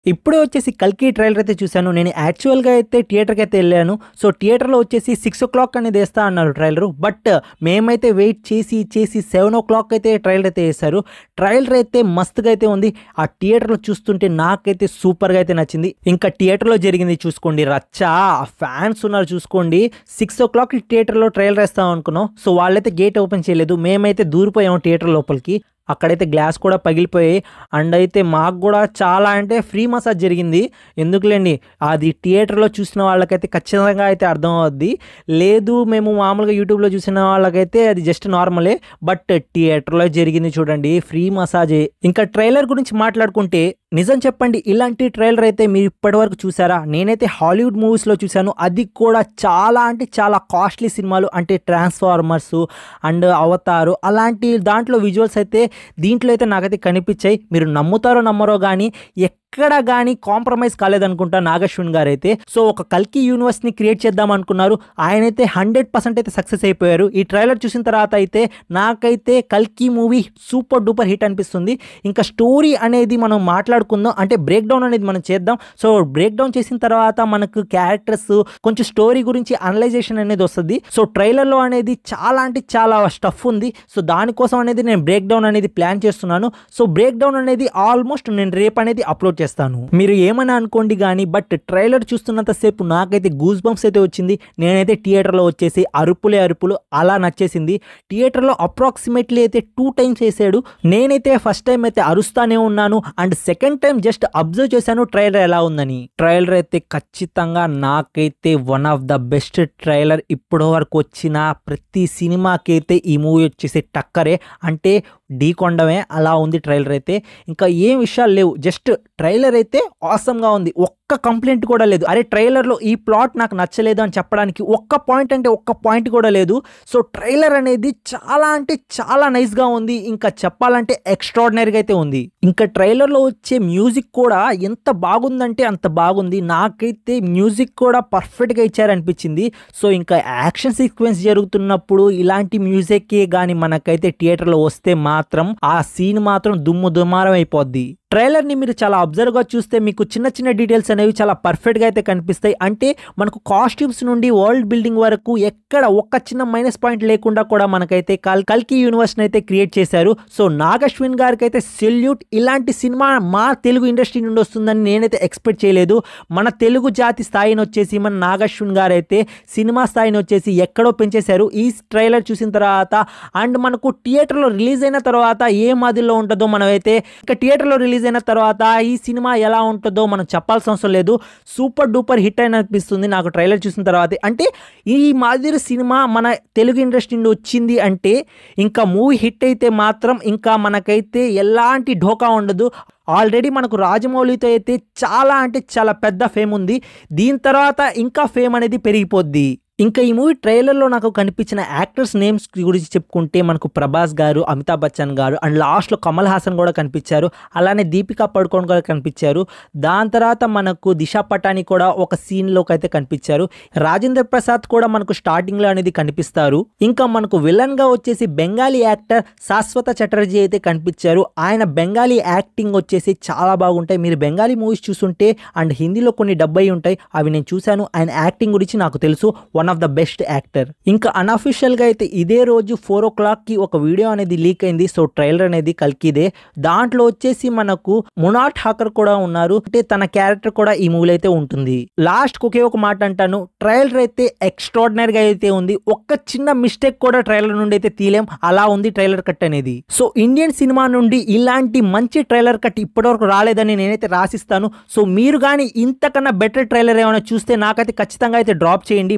ఇప్పుడే వచ్చేసి 'కల్కి' ట్రైలర్ అయితే చూశాను. నేను యాక్చువల్‌గా అయితే థియేటర్‌కి అయితే ఎళ్ళాను. సో, థియేటర్‌లో వచ్చేసి 6:00 అనేది ఏస్తా అన్నారు ట్రైలరు. బట్ మేమైతే వెయిట్ చేసి 7:00 అయితే ట్రైలర్ అయితే ఏశారు. ట్రైలర్ అయితే మస్తుగా అయితే ఉంది. ఆ థియేటర్‌లో చూస్తుంటే నాకైతే సూపర్‌గా అయితే నచ్చింది. ఇంకా థియేటర్‌లో జరిగింది చూసుకోండి రచ్చ. ఫ్యాన్స్ ఉన్నారు చూసుకోండి. 6:00 థియేటర్‌లో ట్రైలర్ ఏస్తాం అనుకున్నాం. సో, వాళ్ళైతే గేట్ ఓపెన్ చేయలేదు. మేమైతే దూరిపోయాము థియేటర్ లోపలికి. అక్కడైతే గ్లాస్ కూడా పగిలిపోయాయి. అండ్ అయితే మాకు కూడా చాలా అంటే ఫ్రీ మసాజ్ జరిగింది. ఎందుకులేండి, అది థియేటర్‌లో చూసిన వాళ్ళకైతే ఖచ్చితంగా అయితే అర్థం అవుద్ది. లేదు మేము మామూలుగా యూట్యూబ్‌లో చూసిన వాళ్ళకైతే అది జస్ట్ నార్మలే. బట్ థియేటర్‌లో జరిగింది చూడండి, ఫ్రీ మసాజే. ఇంకా ట్రైలర్ గురించి మాట్లాడుకుంటే నిజం చెప్పండి, ఇలాంటి ట్రైలర్ అయితే మీరు ఇప్పటివరకు చూసారా? నేనైతే హాలీవుడ్ మూవీస్‌లో చూశాను. అది కూడా చాలా అంటే చాలా కాస్ట్లీ సినిమాలు, అంటే ట్రాన్స్‌ఫార్మర్స్ అండ్ అవతారు అలాంటి దాంట్లో విజువల్స్ అయితే దీంట్లో అయితే నాకైతే కనిపించాయి. మీరు నమ్ముతారో నమ్మరో కానీ ఎక్కడ కానీ కాంప్రమైజ్ కాలేదనుకుంటా నాగశ్విన్ గారైతే. సో, ఒక 'కల్కి' యూనివర్స్‌ని క్రియేట్ చేద్దాం అనుకున్నారు. ఆయనైతే 100% అయితే సక్సెస్ అయిపోయారు. ఈ ట్రైలర్ చూసిన తర్వాత అయితే నాకైతే 'కల్కి' మూవీ సూపర్ డూపర్ హిట్ అనిపిస్తుంది. ఇంకా స్టోరీ అనేది మనం మాట్లాడుకుందాం, అంటే బ్రేక్ డౌన్ అనేది మనం చేద్దాం. సో, బ్రేక్ డౌన్ చేసిన తర్వాత మనకు క్యారెక్టర్స్ కొంచెం స్టోరీ గురించి అనలైజేషన్ అనేది వస్తుంది. సో, ట్రైలర్లో అనేది చాలా అంటే చాలా స్టఫ్ ఉంది. సో, దానికోసం అనేది నేను బ్రేక్ డౌన్ అనేది ప్లాన్ చేస్తున్నాను. సో, బ్రేక్ డౌన్ అనేది ఆల్మోస్ట్ నేను రేపు అనేది అప్లోడ్ చేస్తాను. మీరు ఏమైనా అనుకోండి కానీ బట్ ట్రైలర్ చూస్తున్నంత సేపు నాకైతే గూస్ బంప్స్ అయితే వచ్చింది. నేనైతే థియేటర్లో వచ్చేసి అరుపులే అరుపులు అలా నచ్చేసింది. థియేటర్లో అప్రాక్సిమేట్లీ అయితే 2 టైమ్స్ వేసాడు. నేనైతే ఫస్ట్ టైం అయితే అరుస్తానే ఉన్నాను. And second time just observe చేశాను ట్రైలర్ ఎలా ఉందని. ట్రైలర్ అయితే ఖచ్చితంగా నాకైతే one of the best trailer ఇప్పటి వరకు వచ్చిన ప్రతి సినిమాకి అయితే ఈ మూవీ వచ్చేసి టక్కరే, అంటే ఢీకొండమే అలా ఉంది ట్రైలర్ అయితే. ఇంకా ఏం విషయాలు లేవు, జస్ట్ ట్రైలర్ అయితే ఆసమ్గా ఉంది. ఒక్క కంప్లైంట్ కూడా లేదు. అరే ట్రైలర్లో ఈ ప్లాట్ నాకు నచ్చలేదు అని చెప్పడానికి ఒక్క పాయింట్ కూడా లేదు. సో, ట్రైలర్ అనేది చాలా అంటే చాలా నైస్గా ఉంది. ఇంకా చెప్పాలంటే ఎక్స్ట్రాడినరీగా అయితే ఉంది. ఇంకా ట్రైలర్లో వచ్చే మ్యూజిక్ కూడా ఎంత బాగుందంటే అంత బాగుంది. నాకైతే మ్యూజిక్ కూడా పర్ఫెక్ట్గా ఇచ్చారనిపించింది. సో, ఇంకా యాక్షన్ సీక్వెన్స్ జరుగుతున్నప్పుడు ఇలాంటి మ్యూజిక్కే కానీ మనకైతే థియేటర్లో వస్తే మాత్రం ఆ సీన్ మాత్రం దుమ్ము దుమారం అయిపోద్ది. ట్రైలర్ని మీరు చాలా అబ్జర్వ్గా చూస్తే మీకు చిన్న చిన్న డీటెయిల్స్ అనేవి చాలా పర్ఫెక్ట్గా అయితే కనిపిస్తాయి. అంటే మనకు కాస్ట్యూమ్స్ నుండి వరల్డ్ బిల్డింగ్ వరకు ఎక్కడ ఒక్క చిన్న మైనస్ పాయింట్ లేకుండా కూడా మనకైతే 'కల్కి' యూనివర్స్ని అయితే క్రియేట్ చేశారు. సో, నాగశ్విన్ గారికి అయితే సెల్యూట్. ఇలాంటి సినిమా మా తెలుగు ఇండస్ట్రీ నుండి వస్తుందని నేనైతే ఎక్స్పెక్ట్ చేయలేదు. మన తెలుగు జాతి స్థాయిని వచ్చేసి మన నాగశ్విన్ గారు అయితే సినిమా స్థాయిని వచ్చేసి ఎక్కడో పెంచేశారు ఈ ట్రైలర్ చూసిన తర్వాత. అండ్ మనకు థియేటర్లో రిలీజ్ అయిన తర్వాత ఏ మాదిరిలో ఉంటుందో మనమైతే ఇంకా థియేటర్లో రిలీజ్ అయిన తర్వాత ఈ సినిమా ఎలా ఉంటుందో మనం చెప్పాల్సిన అవసరం లేదు. సూపర్ డూపర్ హిట్ అని అనిపిస్తుంది నాకు ట్రైలర్ చూసిన తర్వాత. అంటే ఈ మాదిరి సినిమా మన తెలుగు ఇండస్ట్రీ నుండి వచ్చింది అంటే ఇంకా మూవీ హిట్ అయితే మాత్రం ఇంకా మనకైతే ఎలాంటి ఢోకా ఉండదు. ఆల్రెడీ మనకు రాజమౌళితో అయితే చాలా అంటే చాలా పెద్ద ఫేమ్ ఉంది. దీని తర్వాత ఇంకా ఫేమ్ అనేది పెరిగిపోద్ది. ఇంకా ఈ మూవీ ట్రైలర్లో నాకు కనిపించిన యాక్టర్స్ నేమ్స్ గురించి చెప్పుకుంటే మనకు ప్రభాస్ గారు, అమితాబ్ బచ్చన్ గారు అండ్ లాస్ట్లో కమల్ హాసన్ కూడా కనిపించారు. అలానే దీపికా పడుకోన్ కూడా కనిపించారు. దాని తర్వాత మనకు దిశా పటాని కూడా ఒక సీన్లోకి అయితే కనిపించారు. రాజేంద్ర ప్రసాద్ కూడా మనకు స్టార్టింగ్లో అనేది కనిపిస్తారు. ఇంకా మనకు విలన్గా వచ్చేసి బెంగాలీ యాక్టర్ శాశ్వత చటర్జీ అయితే కనిపించారు. ఆయన బెంగాలీ యాక్టింగ్ వచ్చేసి చాలా బాగుంటాయి. మీరు బెంగాలీ మూవీస్ చూస్తుంటే అండ్ హిందీలో కొన్ని డబ్బై ఉంటాయి, అవి నేను చూశాను. ఆయన యాక్టింగ్ గురించి నాకు తెలుసు, one of the best actor. ఇంకా అన్అఫిషియల్ గా అయితే ఇదే రోజు 4:00 ఒక వీడియో అనేది లీక్ అయింది. సో, ట్రైలర్ అనేది కల్కిదే. దాంట్లో వచ్చేసి మనకు మునాల్ ఠాకర్ కూడా ఉన్నారు. అంటే తన క్యారెక్టర్ కూడా ఈ మూవీలో అయితే ఉంటుంది. లాస్ట్ ఒకే ఒక మాట అంటాను, ట్రైలర్ అయితే ఎక్స్ట్రాడినరీగా అయితే ఉంది. ఒక్క చిన్న మిస్టేక్ కూడా ట్రైలర్ నుండి అయితే తీలేం, అలా ఉంది ట్రైలర్ కట్ అనేది. సో, ఇండియన్ సినిమా నుండి ఇలాంటి మంచి ట్రైలర్ కట్ ఇప్పటివరకు రాలేదని నేనైతే రాసిస్తాను. సో, మీరు కానీ ఇంతకన్నా బెటర్ ట్రైలర్ ఏమైనా చూస్తే నాకైతే ఖచ్చితంగా అయితే డ్రాప్ చేయండి.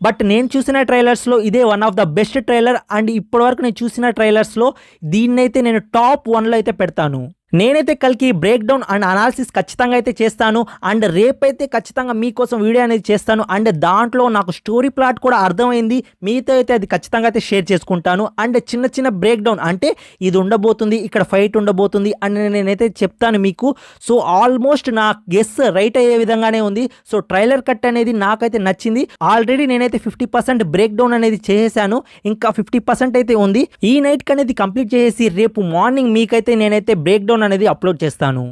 బట్ నేను చూసిన ట్రైలర్స్ లో ఇదే one of the best trailer. And ఇప్పటివరకు నేను చూసిన ట్రైలర్స్ లో దీన్నైతే నేను టాప్ 1లో అయితే పెడతాను. నేనైతే 'కల్కి' బ్రేక్ డౌన్ అండ్ అనాలిసిస్ ఖచ్చితంగా అయితే చేస్తాను. అండ్ రేపైతే ఖచ్చితంగా మీకోసం వీడియో అనేది చేస్తాను. అండ్ దాంట్లో నాకు స్టోరీ ప్లాట్ కూడా అర్థమైంది, మీతో అయితే అది ఖచ్చితంగా అయితే షేర్ చేసుకుంటాను. అండ్ చిన్న చిన్న బ్రేక్ డౌన్, అంటే ఇది ఉండబోతుంది, ఇక్కడ ఫైట్ ఉండబోతుంది అని నేనైతే చెప్తాను మీకు. సో, ఆల్మోస్ట్ నా గెస్ రైట్ అయ్యే విధంగానే ఉంది. సో, ట్రైలర్ కట్ అనేది నాకైతే నచ్చింది. ఆల్రెడీ నేనైతే 50% బ్రేక్ డౌన్ అనేది చేసేసాను, ఇంకా 50% అయితే ఉంది. ఈ నైట్కి అనేది కంప్లీట్ చేసేసి రేపు మార్నింగ్ మీకైతే నేనైతే బ్రేక్ డౌన్ అనేది అప్లోడ్ చేస్తాను.